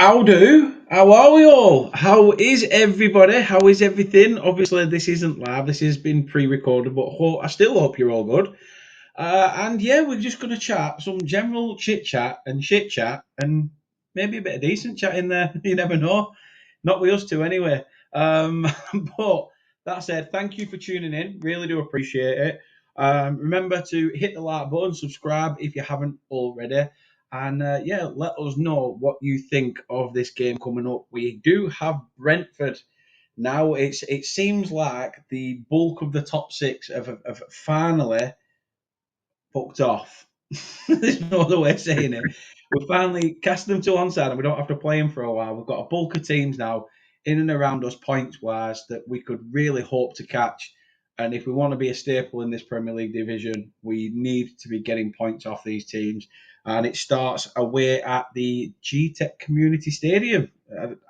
How do? How are we all? How is everybody? How is everything? Obviously, this isn't live. This has been pre-recorded, but I still hope you're all good. And yeah, we're just going to chat some general chit chat and shit chat, and maybe a bit of decent chat in there. You never know. Not with us two, anyway. But that said, thank you for tuning in. Really do appreciate it. Remember to hit the like button, subscribe if you haven't already. And yeah, let us know what you think of this game coming up. We do have Brentford now. It seems like the bulk of the top six have finally fucked off. There's no other way of saying it. We finally cast them to one side and we don't have to play them for a while. We've got a bulk of teams now in and around us points wise that we could really hope to catch. And if we want to be a staple in this Premier League division, we need to be getting points off these teams. And it starts away at the Gtech Community Stadium.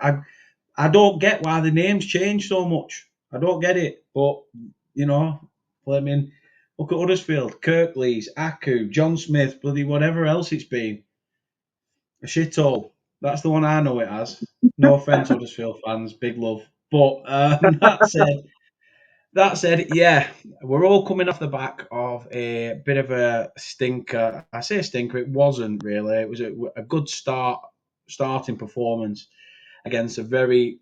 I don't get why the names change so much. I don't get it. But, you know, blaming. Look at Huddersfield, Kirklees, Aku, John Smith, bloody whatever else it's been. A shithole. That's the one I know it as. No offence, Huddersfield fans, big love. But that said, yeah, we're all coming off the back of a bit of a stinker. I say a stinker, it wasn't really. It was a good starting performance against a very,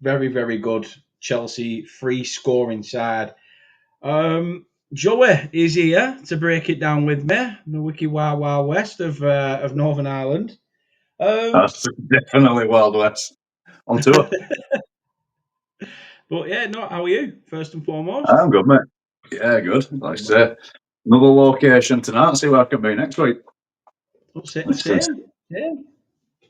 very, very good Chelsea free scoring side. Joey is here to break it down with me, the Wiki Wild Wild West of Northern Ireland. That's definitely Wild West on tour. But yeah, no, how are you, first and foremost? I'm good, mate. Yeah, good. Like I say, another location tonight. See where I can be next week. Same.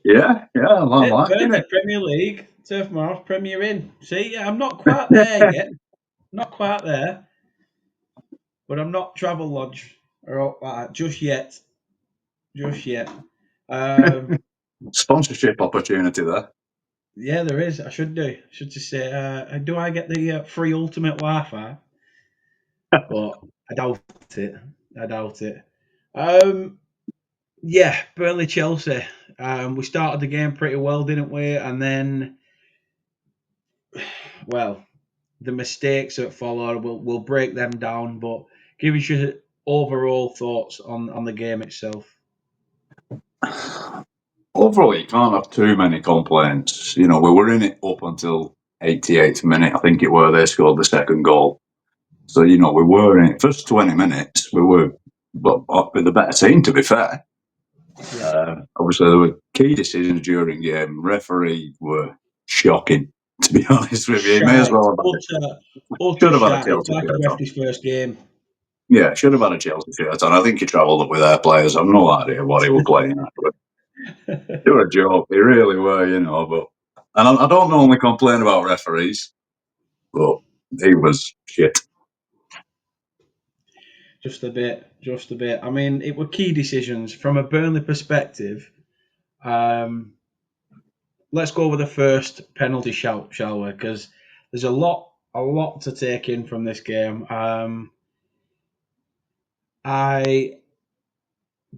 Yeah, I'm liking Burnley, it. Premier League, Turf Moor, Premier Inn. See, yeah, I'm not quite there yet. Not quite there. But I'm not Travel Lodge or just yet. Just yet. Sponsorship opportunity there. Yeah, there is. I should do. Should just say, do I get the free ultimate Wi-Fi? But I doubt it. I doubt it. Yeah, Burnley Chelsea. We started the game pretty well, didn't we? And then, well, the mistakes that followed, we'll break them down. But give us your overall thoughts on the game itself. Overall, you can't have too many complaints. You know, we were in it up until 88th minute. I think it were they scored the second goal. So, you know, we were in it. First 20 minutes, we were the better team, to be fair. Yeah. Obviously, there were key decisions during the game. Referee were shocking, to be honest with you. He may as well have Utter should have had a shite. It's Chelsea like a shirt on. ref his first game. Yeah, should have had a Chelsea shirt on. I think he travelled up with their players. I've no idea what he was playing at. But they were a joke. They really were, you know. But I don't normally complain about referees, but he was shit. Just a bit. I mean, it were key decisions from a Burnley perspective. Let's go with the first penalty shout, shall we? Because there's a lot to take in from this game. I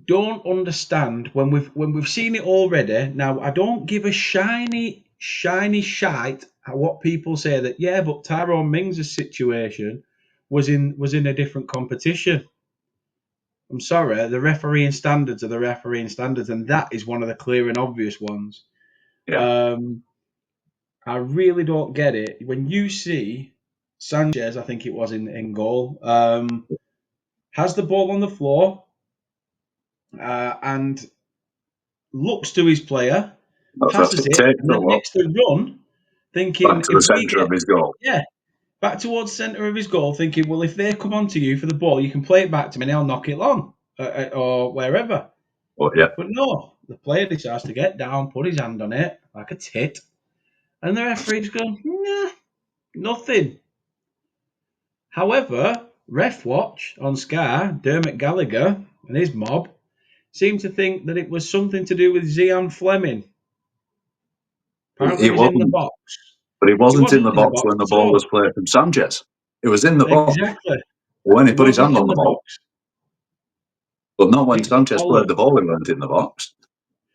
don't understand when we've seen it already. Now, I don't give a shiny shite at what people say that. Yeah, but Tyrone Mings' situation was in a different competition. I'm sorry, the refereeing standards are the refereeing standards, and that is one of the clear and obvious ones. Yeah. I really don't get it. When you see Sanchez, I think it was in goal, has the ball on the floor and looks to his player, That's passes it. it, Takes and a then lot makes the run, thinking back to the if we centre get of his goal. back towards the centre of his goal, thinking, well, if they come onto you for the ball, you can play it back to me and I'll knock it long or wherever. But yeah, But no, the player decides to get down, put his hand on it like a tit, and the referee just goes, nah, nothing. However, Ref Watch on Sky, Dermot Gallagher and his mob seemed to think that it was something to do with Zian Fleming. Apparently, it he was in the wasn't. box. But he He wasn't in wasn't the in the box box when the at ball was all. played from Sanchez. It was in the box Exactly. when he He put his wasn't hand in on the the ball. box. But not when It's Sanchez played bollocks. the ball, he weren't in the box.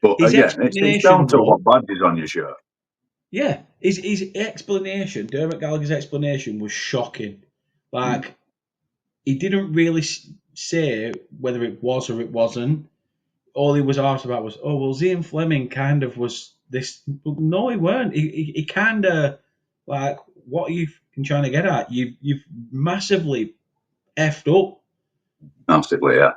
But His again, it's down explanation, to though, what badge is on your shirt. yeah, his explanation, Dermot Gallagher's explanation was shocking. Like, he didn't really say whether it was or it wasn't. All he was asked about was, oh, well, Zian Fleming kind of was this. No, he weren't. He kind of, like, what are you trying to get at? You've massively effed up. Massively, yeah.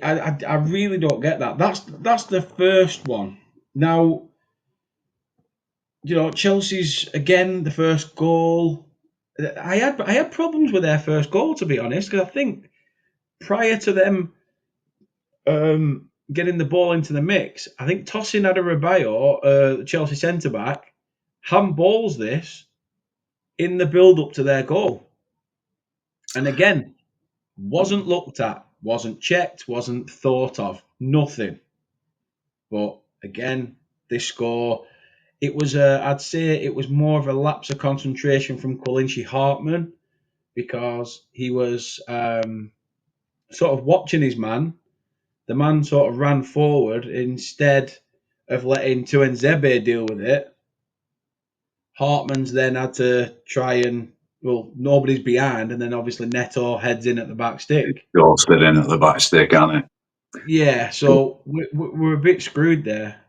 I really don't get that. That's the first one. Now, Chelsea's again the first goal. I had problems with their first goal, to be honest, because I think prior to them getting the ball into the mix, I think tossing Adebayo, the Chelsea centre back, handballs this in the build up to their goal, and again wasn't looked at, wasn't checked, wasn't thought of, nothing. But again, this score, it was I'd say it was more of a lapse of concentration from Quilinchy Hartman because he was sort of watching his man. The man sort of ran forward instead of letting Tuanzebe deal with it. Hartman's then had to try and, well, nobody's behind, and then obviously Neto heads in at the back stick. Ghosted in at the back stick, aren't it? Yeah, so we're a bit screwed there.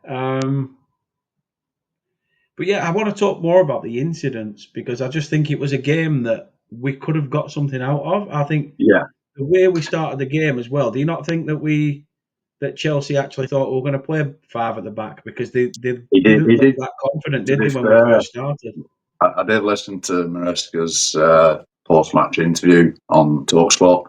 But yeah, I want to talk more about the incidents because I just think it was a game that we could have got something out of. I think Yeah, the way we started the game as well. Do you not think that Chelsea actually thought we were going to play five at the back because they he did. didn't He look did. that confident, To did be they, when we fair, first started? I did listen to Maresca's post-match interview on Talksport,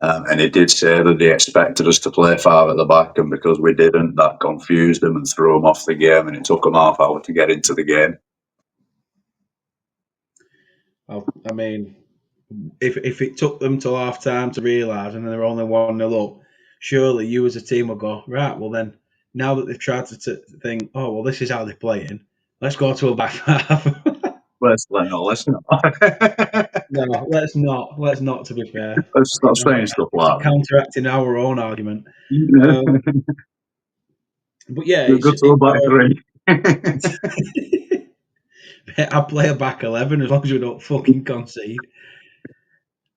and he did say that he expected us to play five at the back, and because we didn't, that confused them and threw them off the game, and it took them half hour to get into the game. Well, I mean, if it took them till half time to realise and they're only 1-0 up, surely you as a team will go, right, well then, now that they've tried to think, oh, well, this is how they're playing, let's go to a back half. Let's listen. No, let's not. Let's not, to be fair. Let's stop saying stuff It's like counteracting our own argument. that. But yeah, We'll go to a back three. I play a back 11 as long as we don't fucking concede.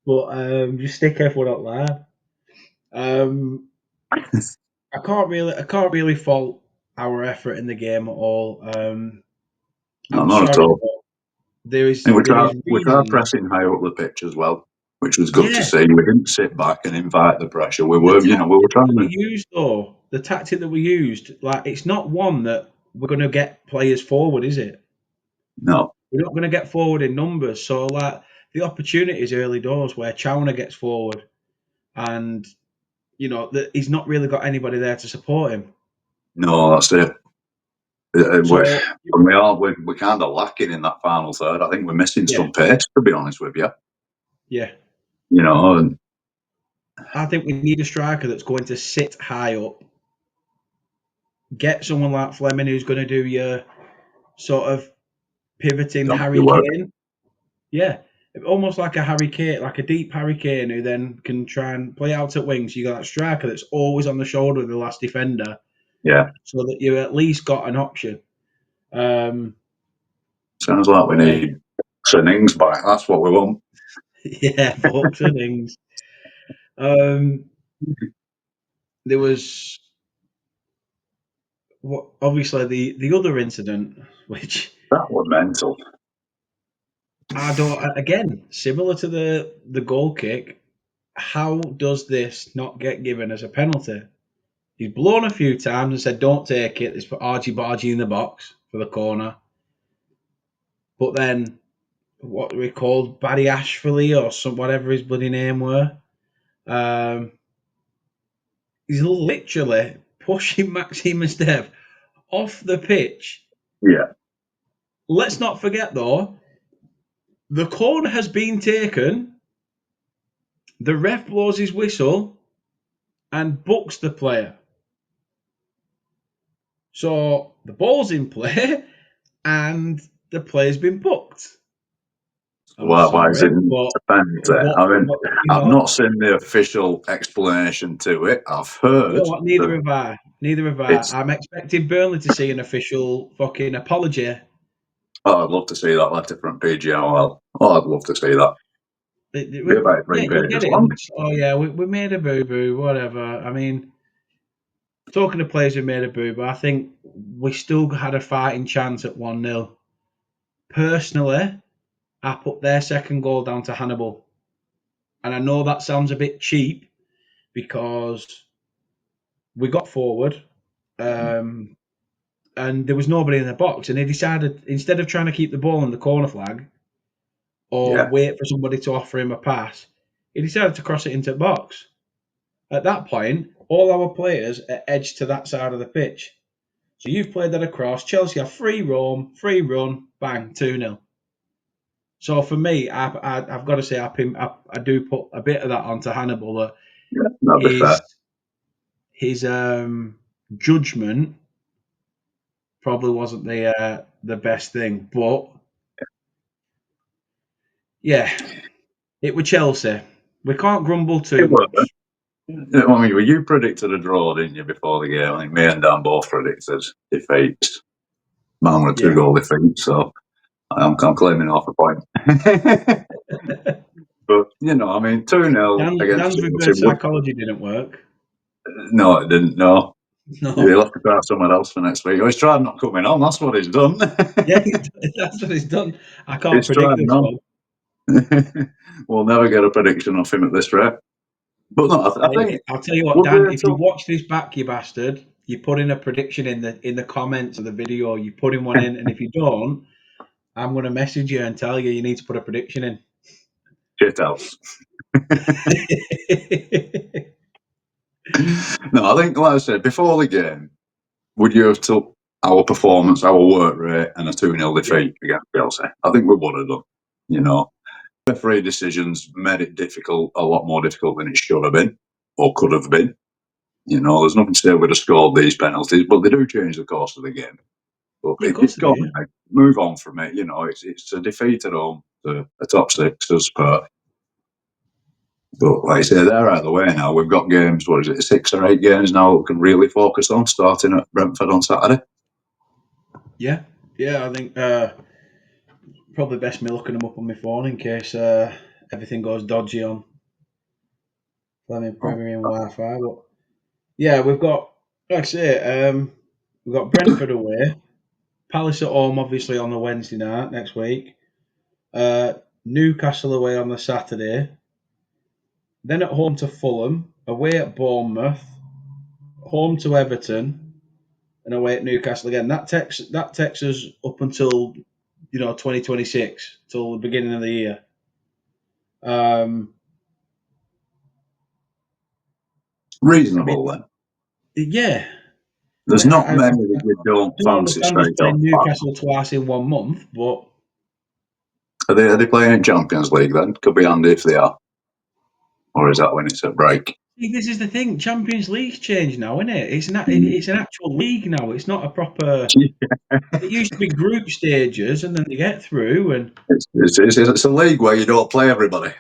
But just stick everyone up there. I can't really fault our effort in the game at all. No, I'm not at sorry, all. but there And is we there tried, is we tried reasons. pressing high up the pitch as well, which was good to Yeah, see. We didn't sit back and invite the pressure. We the were, we were tactic trying that we to. used, though, the tactic that we used, like it's not one that we're going to get players forward, is it? No, We're not going to get forward in numbers. So, like the opportunities early doors where Chowner gets forward, and he's not really got anybody there to support him. no, that's it. So, We're kind of lacking in that final third. I think we're missing yeah, some pace, to be honest with you. yeah. And I think we need a striker that's going to sit high up. Get someone like Fleming who's going to do your sort of pivoting donkey Harry work. Kane. Yeah, almost like a Harry Kane, like a deep Harry Kane who then can try and play out at wings. You got that striker that's always on the shoulder of the last defender, Yeah, so that you at least got an option. Um, sounds like we but need Innings back. That's what we want. yeah, Vokes and Ings. There was obviously the other incident, which That was mental. I don't. Again, similar to the goal kick. How does this not get given as a penalty? He's blown a few times and said, "Don't take it." It's put argy bargy in the box for the corner. But then, what we called Barry Ashford or whatever his bloody name were, um, he's literally pushing Maxime Esteve off the pitch. Yeah, Let's not forget though, the corner has been taken. The ref blows his whistle and books the player. So the ball's in play and the player's been booked. I'm why is sorry, it but defend it? what, I mean, what I've not seen the official explanation to it. I've you know heard what? Neither that have I. Neither have I. It's I'm expecting Burnley to see an official fucking apology. I'd love to see that letter from PGMOL. Oh, I'd love to see that. Be about Yeah, 3 you'll get pages it. long. Oh yeah, we made a boo boo, whatever. I mean, talking to players who made a boo boo, I think we still had a fighting chance at 1-0. Personally, I put their second goal down to Hannibal. And I know that sounds a bit cheap because we got forward and there was nobody in the box. And he decided, instead of trying to keep the ball on the corner flag or Yeah, wait for somebody to offer him a pass, he decided to cross it into the box. At that point, all our players are edged to that side of the pitch. So you've played that across. Chelsea have free roam, free run, bang, 2-0. So for me, I've got to say, I do put a bit of that onto Hannibal, that yeah, that'd be his fair. his judgment probably wasn't the best thing. But yeah, it was Chelsea. We can't grumble too It were. much. I mean, well, you predicted a draw, didn't you, before the game? I think me and Dan both predicted defeat. Man with a Yeah. 2-goal defeat, so I'm claiming half a point. But, I mean, 2-0 against Dan's Chelsea. reverse psychology didn't work. No, it didn't, no. No. He'll have to try somewhere else for next week. Oh, he's tried not coming on, that's what he's done. Yeah, that's what he's done. I can't He's predict tried this none. one. We'll never get a prediction off him at this rate. But no, I think I'll tell you what, would Dan. we If you took watch this back, you bastard, you put in a prediction in the comments of the video. You put in one in, and if you don't, I'm going to message you and tell you need to put a prediction in. shit else. No, I think, like I said, before the game, would you have took our performance, our work rate, and a 2-0 Yeah, defeat against Chelsea? I think we would have done. You know, referee decisions made it difficult, a lot more difficult than it should have been or could have been. There's nothing to say we'd have scored these penalties, but they do change the course of the game. But yeah, of it's course they do. gone. Yeah, Mate. Move on from it. It's a defeat at home to a top six as per. But like I say, they're out of the way now. We've got games, what is it, 6 or 8 games now that we can really focus on, starting at Brentford on Saturday. yeah, yeah. I think probably best me looking them up on my phone in case everything goes dodgy on Oh, Premier Wi-Fi. But yeah, we've got, like I say, we've got Brentford away, Palace at home, obviously on the Wednesday night next week. Uh, Newcastle away on the Saturday, then at home to Fulham, away at Bournemouth, home to Everton, and away at Newcastle again. That takes us up until 2026, till the beginning of the year. Um, I mean, reasonable then. yeah. I There's mean, not I many that you don't don't fancy understand us straight off playing the bat. Newcastle twice in 1 month, but Are they playing in Champions League then? Could be handy if they are. Or is that when it's a break? see, this is the thing. Champions League's changed now, isn't it? Mm. It's an actual league now. It's not a proper. It used to be group stages, and then they get through, and It's a league where you don't play everybody.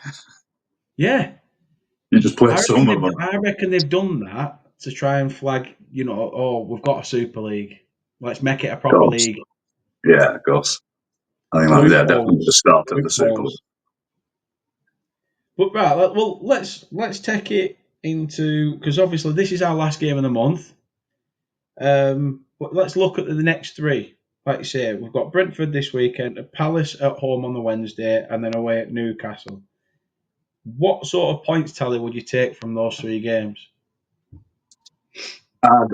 yeah, You just play I reckon some of they've them. I reckon they've done that to try and flag. Oh, we've got a Super League. Let's make it a Of proper course. league. Yeah, of course. I think that's definitely the Loopholes, start of the Super League. loopholes. But right, well, let's take it into, because obviously this is our last game of the month. But let's look at the next three. Like you say, we've got Brentford this weekend, Palace at home on the Wednesday, and then away at Newcastle. What sort of points tally would you take from those three games? I'd,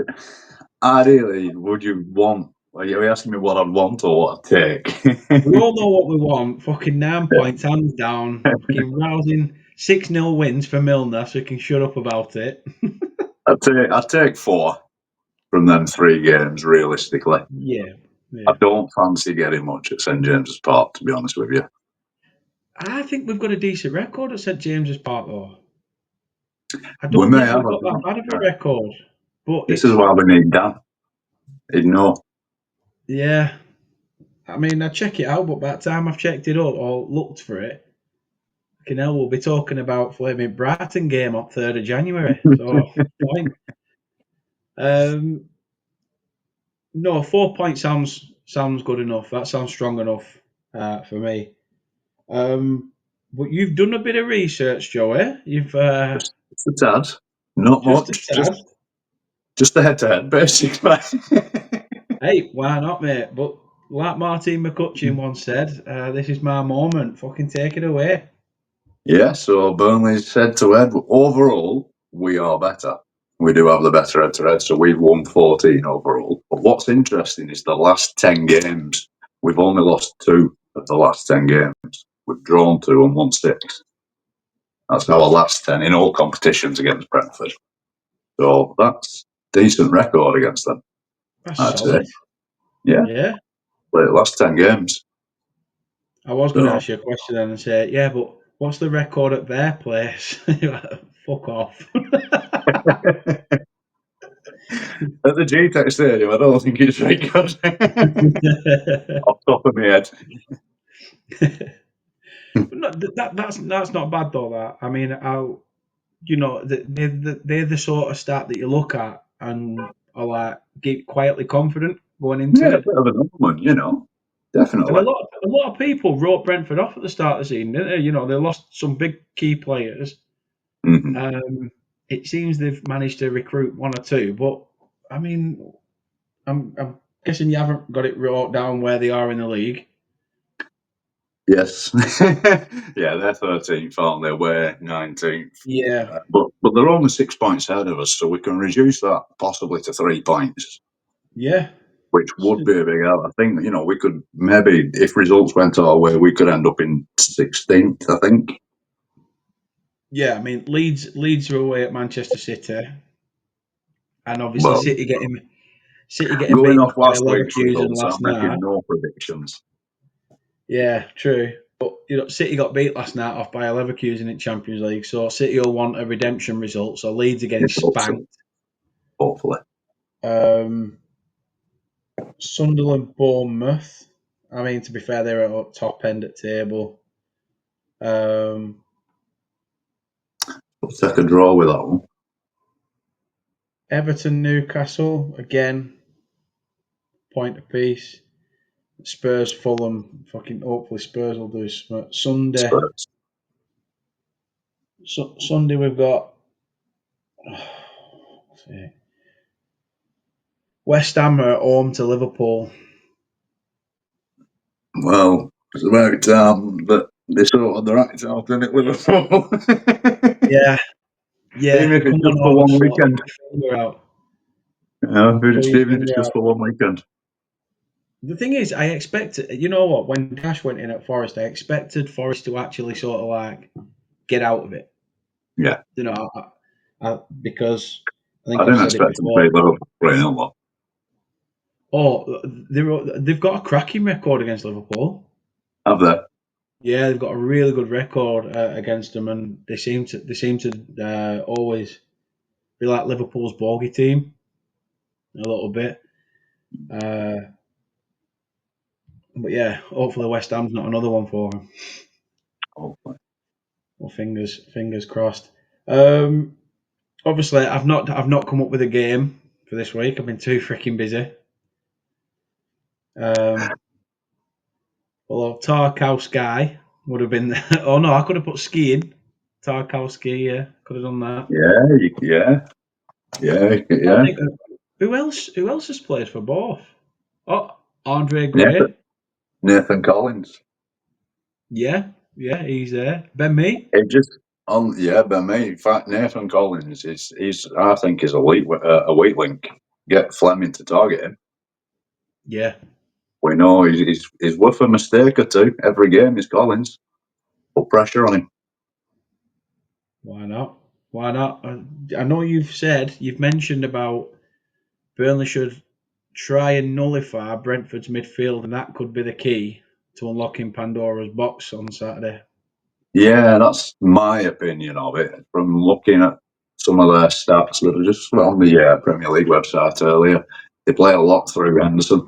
Ideally, would you want? Are you asking me what I'd want or what I'd take? We all know what we want. Fucking 9 points, hands down. Fucking rousing 6-0 wins for Milner, so we can shut up about it. I'd take 4 from them 3 games. Realistically, Yeah, I yeah. don't fancy getting much at St James's Park, to be honest with you. I think we've got a decent record at St James's Park, though. I We don't may think have. we've I got that don't. bad of a record. But This is it's, why we need Dan. He'd know. yeah. I mean, I check it out, but by the time I've checked it up or looked for it, we'll be talking about flaming Brighton game on 3rd of January. So, fine. No, 4 points sounds good enough. That sounds strong enough for me. But you've done a bit of research, Joey. You've Just a tad, not just a much, tad. just the head-to-head, basically. Hey, why not, mate? But like Martin McCutcheon once said, this is my moment. Fucking take it away. Yeah, so Burnley's head-to-head. Overall, we are better. We do have the better head-to-head, so we've won 14 overall. But what's interesting is the last 10 games, we've only lost 2 of the last 10 games. We've drawn 2 and won 6. That's our last 10 in all competitions against Brentford. So that's decent record against them, That's I'd say. solid. Yeah, Yeah. played the last 10 games. I was going to So ask you a question then and say, yeah, but what's the record at their place? Fuck off. at the Gtech Stadium, I don't think it's very good. Off the top of my head. No, that's not bad though. That I mean, they're the sort of stat that you look at and are like get quietly confident going into Yeah, a it. bit of an moment. And Definitely. a lot of people wrote Brentford off at the start of the season, didn't they? They lost some big key players. Mm-hmm. It seems they've managed to recruit one or two, but I mean, I'm guessing you haven't got it wrote down where they are in the league. Yes. Yeah, they're 13th, aren't they? We're 19th. Yeah, But they're only 6 points ahead of us, so we can reduce that possibly to 3 points, yeah, which would be a big help. I think, we could maybe, if results went our way, we could end up in 16th, I think. yeah. I mean, Leeds are away at Manchester City, and obviously Well, City getting going beaten off off by last week's Leverkusen results, last I'm making night. no predictions. Yeah, true. But City got beat last night off by Leverkusen in Champions League, so City will want a redemption result. So Leeds are getting Yeah, hopefully. spanked. Hopefully. Um, Sunderland, Bournemouth. I mean, to be fair, they're at top end at table. Um, We'll take a draw with that one. Everton, Newcastle again, point apiece. Spurs, Fulham. Fucking hopefully Spurs will do Sunday. Spurs. Sunday we've got let's see, West Ham are at home to Liverpool. Well, it's about time that they sorted their act out, isn't it, Liverpool? Yeah, yeah. Even if it's Come just on for over, one sort weekend. your finger out. Pull your Even if it's finger just out. for one weekend. The thing is, I expected. You know what? When Dash went in at Forest, I expected Forest to actually sort of like get out of it. Yeah. Because I I think I've didn't said it expect them to before. beat Liverpool 3-0. Oh, they've got a cracking record against Liverpool. Have they? Yeah, they've got a really good record against them, and they seem to always be like Liverpool's bogey team a little bit. But yeah, hopefully West Ham's not another one for them. Hopefully. Well, fingers crossed. Um, Obviously, I've not come up with a game for this week. I've been too freaking busy. Um, Although Tarkowski would have been. Oh no, I could have put skiing. Tarkowski, yeah, could have done that. I Yeah. think who else has played for both? Oh, Andre Nathan, Gray. Nathan Collins. Yeah, yeah, he's there. Ben Mee. It just but me. In fact, Nathan Collins is I think is a weak link. Get Fleming to target him. Yeah, We know he's worth a mistake or two every game. Is Collins. Put pressure on him. why not? Why not? I know you've mentioned about Burnley should try and nullify Brentford's midfield, and that could be the key to unlocking Pandora's box on Saturday. Yeah, that's my opinion of it. From looking at some of their stats that are just on the Premier League website earlier, they play a lot through Henderson.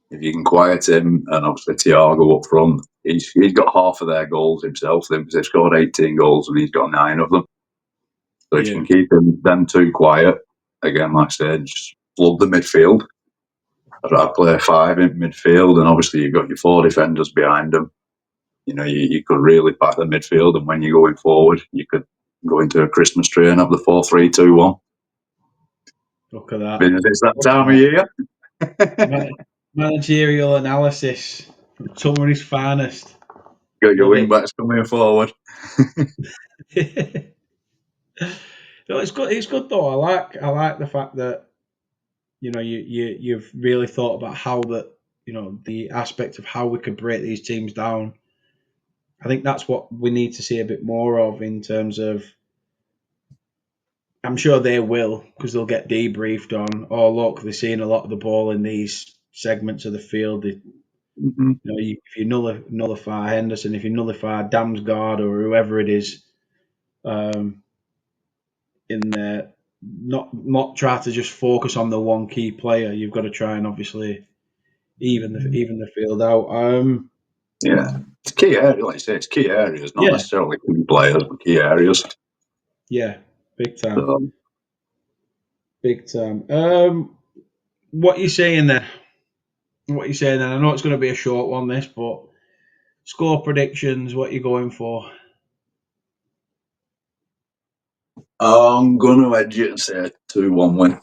If you can quiet him, and obviously Thiago up front, he's got half of their goals himself. They've scored 18 goals and he's got 9 of them. So if you Yeah, can keep them two quiet, again, like I said, just flood the midfield. I'd play 5 in midfield, and obviously you've got your 4 defenders behind them. You could really pack the midfield, and when you're going forward, you could go into a Christmas tree and have the 4-3-2-1. Look at that. Because it's that Look time at of year. that. Managerial analysis from somebody's finest. Got your Love wing it. backs coming forward. No, it's good. It's good though. I like the fact that you've really thought about how the aspect of how we could break these teams down. I think that's what we need to see a bit more of in terms of. I'm sure they will because they'll get debriefed on. Oh, look, they're seeing a lot of the ball in these segments of the field. Mm-hmm. If you nullify Henderson, if you nullify Damsgaard or whoever it is, in there, not try to just focus on the one key player. You've got to try and obviously even the field out. Yeah, it's key area. Like I say, it's key areas, not Yeah, necessarily key players, but key areas. yeah, big time, So, big time. What you saying then? What you saying then? I know it's going to be a short one, this, but score predictions. What you going for? I'm going to edge it and say 2-1 win.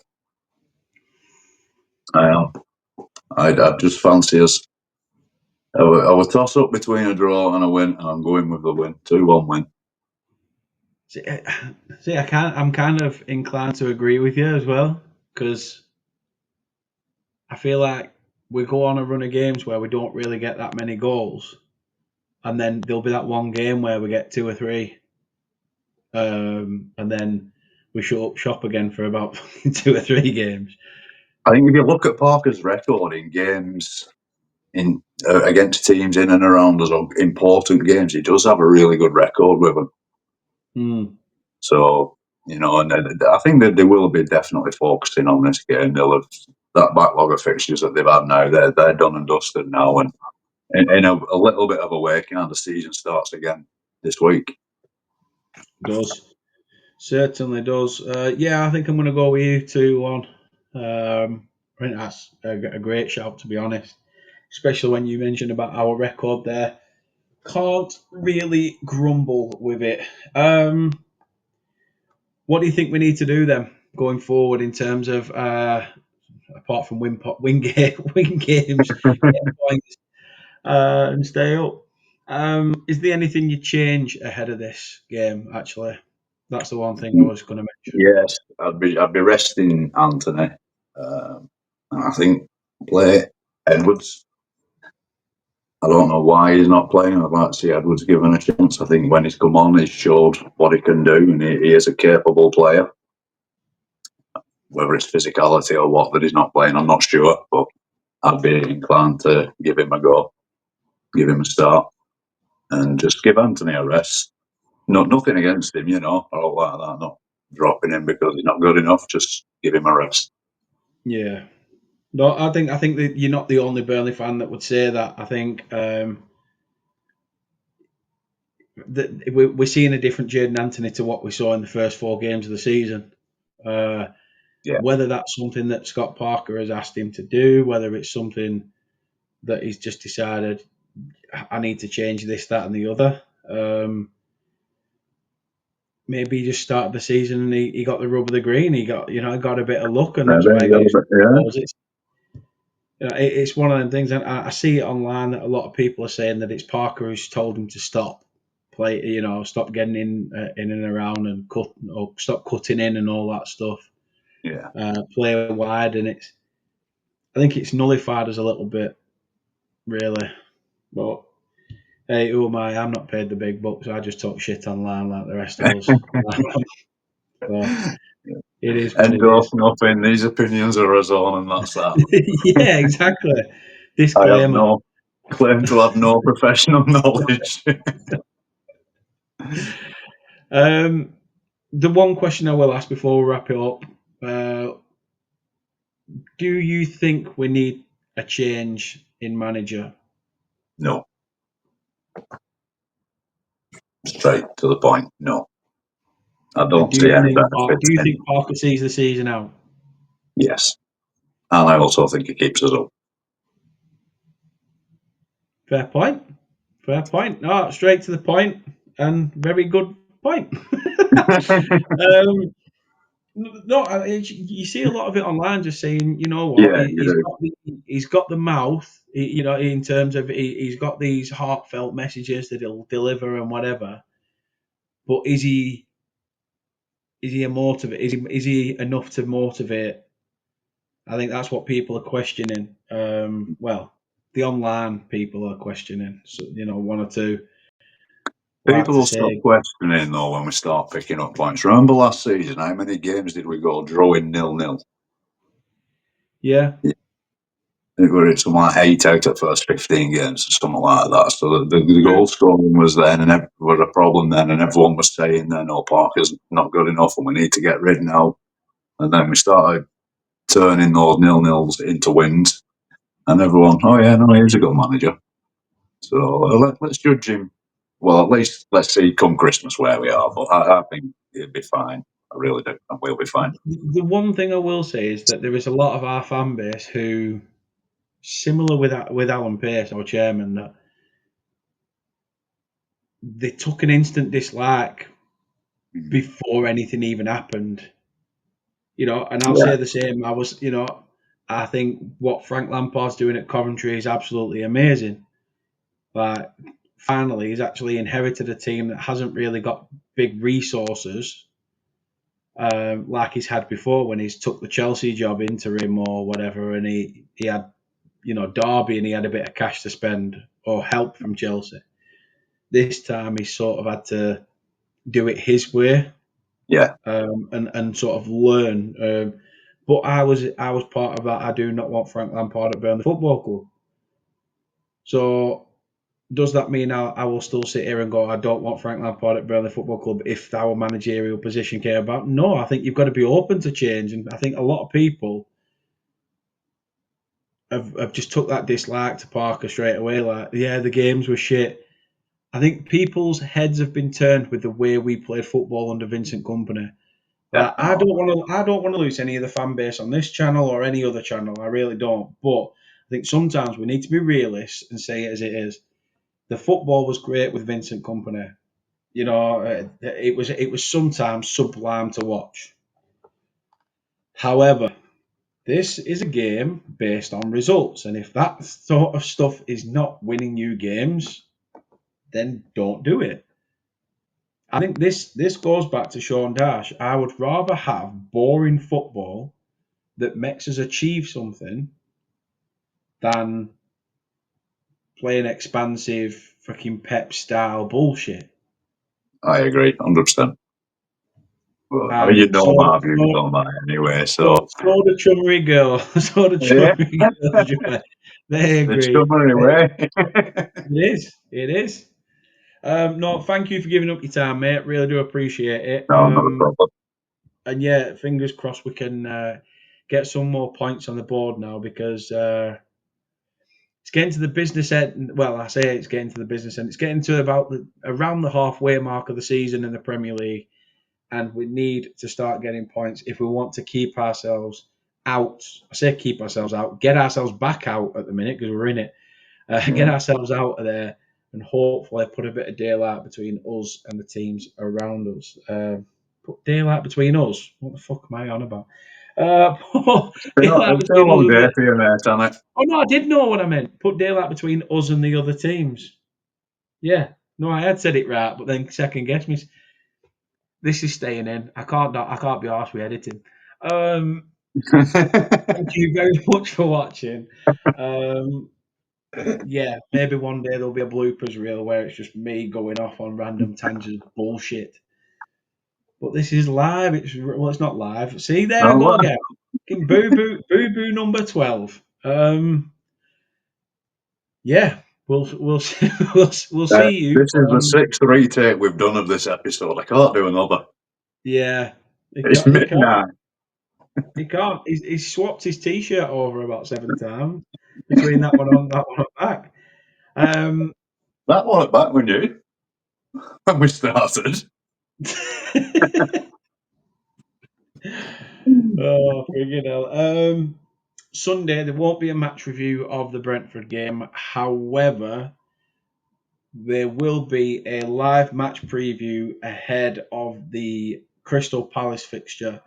I am. I just fancy us. I would toss up between a draw and a win, and I'm going with the win. 2-1 win. See, I'm kind of inclined to agree with you as well because I feel like we go on a run of games where we don't really get that many goals, and then there'll be that one game where we get 2 or 3, and then we shut up shop again for about 2 or 3 games. I think if you look at Parker's record in games against teams in and around us, or important games, he does have a really good record with them. Hmm. So, and I think that they will be definitely focusing on this game. They'll have that backlog of fixtures that they've had now. They're done and dusted now, and in a little bit of a way, kind the season starts again this week. Does certainly does. Yeah, I think I'm going to go with you 2-1. I think that's a great shout, to be honest, especially when you mentioned about our record there. Can't really grumble with it. What do you think we need to do then going forward in terms of apart from win games, get points, and stay up? Is there anything you change ahead of this game? Actually, that's the one thing I was going to mention. Yes, I'd be resting Anthony, and I think play Edwards. I don't know why he's not playing. I'd like to see Edwards given a chance. I think when he's come on, he's showed what he can do, and he is a capable player. Whether it's physicality or what that he's not playing, I'm not sure, but I'd be inclined to give him a go, give him a start, and just give Anthony a rest. Nothing against him, or like that. Not dropping him because he's not good enough. Just give him a rest. Yeah. No, I think that you're not the only Burnley fan that would say that. I think that we're seeing a different Jaden Anthony to what we saw in the first 4 games of the season. Uh, Yeah, whether that's something that Scott Parker has asked him to do, whether it's something that he's just decided I need to change this, that, and the other. Maybe he just started the season and he got the rub of the green. He got a bit of luck, and that's maybe why he a got little his bit. Yeah, goals. It's one of them things, and I see it online that a lot of people are saying that it's Parker who's told him to stop play, stop getting in and around and cut or stop cutting in and all that stuff. yeah. Play wide, and I think it's nullified us a little bit, really. But hey, who am I? I'm not paid the big bucks. I just talk shit online like the rest of us. So it is what it Endorse is. nothing. These opinions are his own, and that's that. Yeah, exactly. I have Disclaimer. no claim to have no professional knowledge. Um, the one question I will ask before we wrap it up: uh, do you think we need a change in manager? No, straight to the point. No, I And don't see any benefit do you in. think Parker sees the season out? Yes. And I also think it keeps us up. Fair point. Fair point. No, straight to the point, and very good point. um, no, you see a lot of it online, just saying, you know what, Yeah, you do. he's got the mouth, you know, in terms of he's got these heartfelt messages that he'll deliver and whatever. But is he a motivate? Is he enough to motivate? I think that's what people are questioning. Well, the online people are questioning. So, you know, one or two like People to will stop say, questioning though when we start picking up points. Remember last season, how many games did we go drawing 0-0? yeah, It were something like 8 out of the first 15 games or something like that. So the yeah, goal scoring was then and was a problem then, and everyone was saying, no, Parker's not good enough and we need to get rid now. And then we started turning those 0-0s into wins, and everyone, oh yeah, no, he's a good manager. So let's judge him. Well, at least let's see come Christmas where we are. But I think it'll be fine. I really do. And we'll be fine. the one thing I will say is that there is a lot of our fan base who, similar with Alan Pace, our chairman, that they took an instant dislike before anything even happened. You know, and I'll Yeah, say the same. You know, I think what Frank Lampard's doing at Coventry is absolutely amazing. Like, finally, he's actually inherited a team that hasn't really got big resources like he's had before when he's took the Chelsea job interim or whatever, and he had, you know, Derby and he had a bit of cash to spend or help from Chelsea. This time he's sort of had to do it his way, yeah. and sort of learn. But I was part of that. I do not want Frank Lampard at Burnley Football Club. So does that mean I will still sit here and go, I don't want Frank Lampard at Burnley Football Club if our managerial position came about? No, I think you've got to be open to change. And I think a lot of people have just took that dislike to Parker straight away. Like, yeah, the games were shit. I think people's heads have been turned with the way we played football under Vincent Company. Like, Definitely. I don't want to lose any of the fan base on this channel or any other channel. I really don't. But I think sometimes we need to be realists and say it as it is. The football was great with Vincent Company. You know, it was sometimes sublime to watch. However, this is a game based on results, and if that sort of stuff is not winning you games, then don't do it. I think this goes back to Sean Dash. I would rather have boring football that makes us achieve something than playing expansive fucking Pep style bullshit. I agree, 100%. Well, I mean, you And know my views on that anyway, so. so the chummery girl, so the Yeah, chummery girl, Joy, they it's agree. coming anyway. It is. It is. No, thank you for giving up your time, mate. Really do appreciate it. No, not a problem. And yeah, fingers crossed we can get some more points on the board now because it's getting to the business end. Well, I say it's getting to the business end. It's getting to about around the halfway mark of the season in the Premier League, and we need to start getting points if we want to keep ourselves out. I say keep ourselves out, get ourselves back out at the minute because we're in it. Get Yeah. ourselves out of there and hopefully put a bit of daylight between us and the teams around us. Put daylight between us. What the fuck am I on about? Put daylight It's been a between long us and day the. for you, mate, hasn't it? Oh no, I did know what I meant. Put daylight between us and the other teams. Yeah, no, I had said it right, but then second guess me. This is staying in. I can't be arsed with editing. Um, thank you very much for watching. Um, yeah, maybe one day there'll be a bloopers reel where it's just me going off on random tangents of bullshit. But this is live. It's not live. See, there I No, go again. Fucking boo boo number 12. Yeah, we'll see, we'll see you this is the on. sixth retake we've done of this episode. I can't do another. Yeah, It's he can't. midnight. He can't. He's swapped his t-shirt over about 7 times between that one on that one back. Um, That wasn't back when when we started. Oh, friggin' hell. Sunday, there won't be a match review of the Brentford game. However, there will be a live match preview ahead of the Crystal Palace fixture.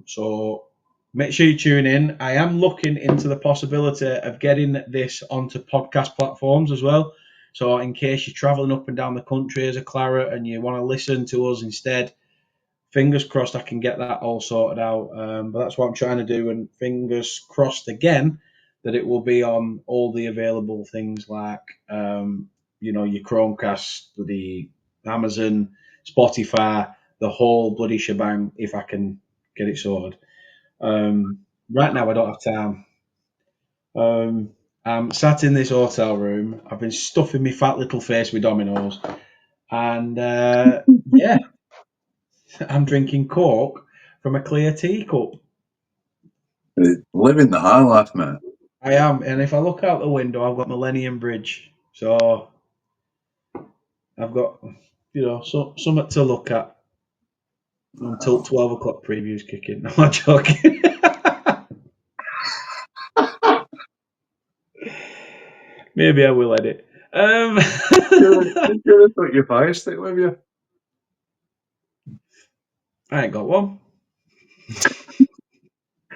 So make sure you tune in. I am looking into the possibility of getting this onto podcast platforms as well. So in case you're traveling up and down the country as a Claret and you want to listen to us instead, fingers crossed I can get that all sorted out. But that's what I'm trying to do, and fingers crossed again that it will be on all the available things like your Chromecast, the Amazon, Spotify, the whole bloody shebang if I can get it sorted. Right now I don't have time. I'm sat in this hotel room. I've been stuffing my fat little face with Dominoes, and yeah, I'm drinking Coke from a clear teacup. Living the high life, mate. I am, and if I look out the window, I've got Millennium Bridge, so I've got something to look at until 12 o'clock previews kick in. No, I'm joking. Maybe I will edit. You could have took your fire stick with you. I ain't got one.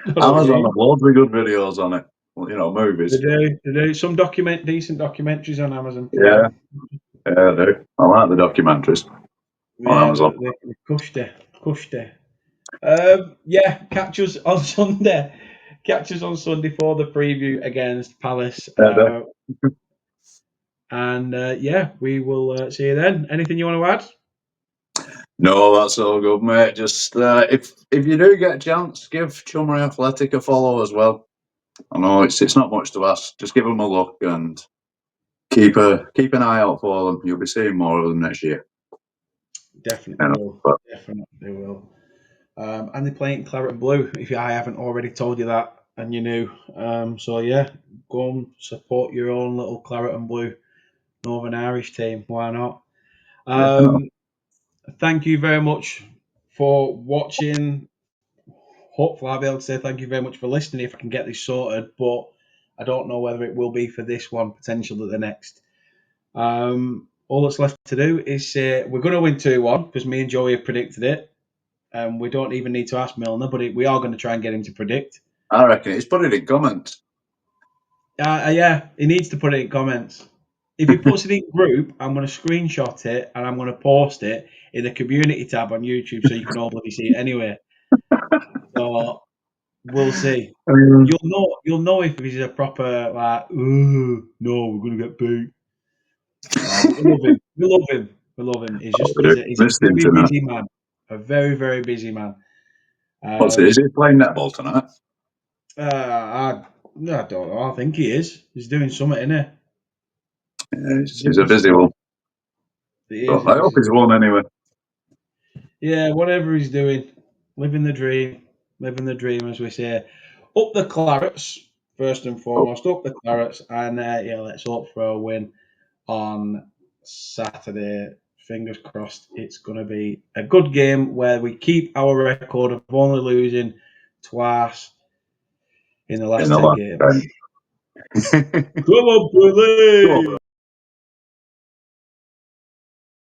Amazon have loads of good videos on it. Movies. They do some decent documentaries on Amazon Yeah, Prime. yeah, I do. I like the documentaries on Yeah, Amazon. they cushed it. Yeah, catch us on Sunday. Catch us on Sunday for the preview against Palace. Yeah, I do. And yeah, we will see you then. Anything you want to add? No, that's all good, mate. Just if you do get a chance, give Chummery Athletic a follow as well. I know it's not much to ask. Just give them a look and keep an eye out for them. You'll be seeing more of them next year. Definitely You know, will. but Definitely will. And they're playing Claret and Blue. If I haven't already told you that, and you knew. So yeah, go and support your own little Claret and Blue Northern Irish team. Why not? definitely. Thank you very much for watching. Hopefully, I'll be able to say thank you very much for listening if I can get this sorted, but I don't know whether it will be for this one, potentially the next. All that's left to do is say we're going to win 2-1 because me and Joey have predicted it. We don't even need to ask Milner, but we are going to try and get him to predict. I reckon it's put it in comments. Yeah, he needs to put it in comments. If he puts it in group, I'm going to screenshot it and I'm going to post it in the community tab on YouTube so you can all bloody see it anyway. So we'll see. You'll know if he's a proper like. Ooh, no, we're going to get beat. No, but we love him. We love him. We love him. He's a Missed him very tonight. busy man. A very very busy man. What's it? Is he playing netball tonight? I don't know. I think he is. He's doing something, isn't he? Yeah, He's he's a doing busy something. one. He But is. I hope he's won anyway. Yeah, whatever he's doing, living the dream, as we say. Up the Clarets, first and foremost. Up the Clarets, and yeah, let's hope for a win on Saturday. Fingers crossed, it's going to be a good game where we keep our record of only losing twice in the In last the 10 last games. time. Come on, Come on, Burnley!